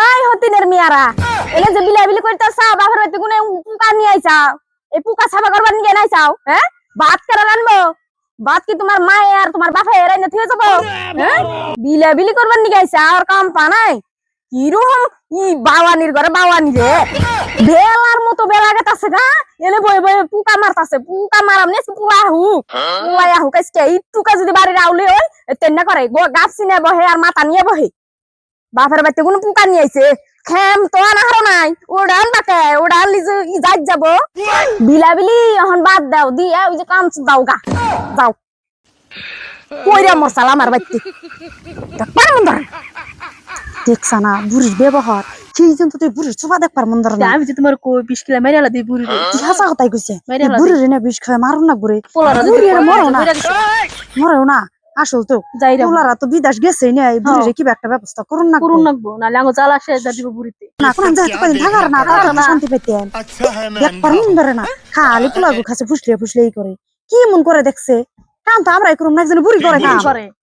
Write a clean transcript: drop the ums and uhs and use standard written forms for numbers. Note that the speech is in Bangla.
আই হতিনের মিয়ারা এলে যে বিলাবিলি কইতাছ বাপের বাড়িতে কোনে পুকা নিয়ে আইছাও এই পুকা ছাবা করবার নিয়ে নাইছাও হ্যাঁ ভাত করে রানবো ভাত কি তোমার মা আর তোমার বাপে এরাই না থুয়ে যাবো হ্যাঁ বিলাবিলি করবার নিয়ে আইছা আর কাম পা নাই কিরকম ই বাওয়ানির ঘরে বাওয়ানি রে বেলার মতো বেলা গেতাছে গা এলে বই বই পুকা মারতাছে পুকা মারাম নে পুয়া হু কাইছে এই টুকা যদি বাড়ি রাউলে হই তেন্না করে গাছ চিনে বহে আর মাথা নিয়ে বহে বাপের বাড়িতে কোনো পুকা নিয়ে আইছে খেম তো আনাহারো নাই ওড়ান বাকে ওড়ান লিজে যাই যাব বিলাবিলি এখন বাদ দাও দিয়ে ওই যে কাম দাও গা যাও কইরা মশলা আমার বাড়িতে দেখবার মন ধরে দেখছ না বুড়ির ব্যবহার সেই জন্য তুই বুড়ির চোপা দেখবার মন ধরে আমি যে তোমার কই 20 কিলো মেরে দিই বুড়ি কি হাসা কথাই কইছে বুড়ির না বিষ খায় মারুন না বুড়ি বুড়ির মরেও না আসল তো যাইরা পোলারা তো বিদেশ গেছে না এই বুড়ির কি একটা ব্যবস্থা করুন না নাকবো নালে আঙ্গো জ্বালা শেষ যা দিব বুড়িতে না কোন যাইতে পারি থাকার না তারা শান্তি পেতেন দেখবার মন ধরে না খালি পোলা গু খাচ্ছে ফুসলে ফুসলেই করে কি মন করে দেখছে কাম তো আমরাই করুম না একজন বুড়ি করে কাম করে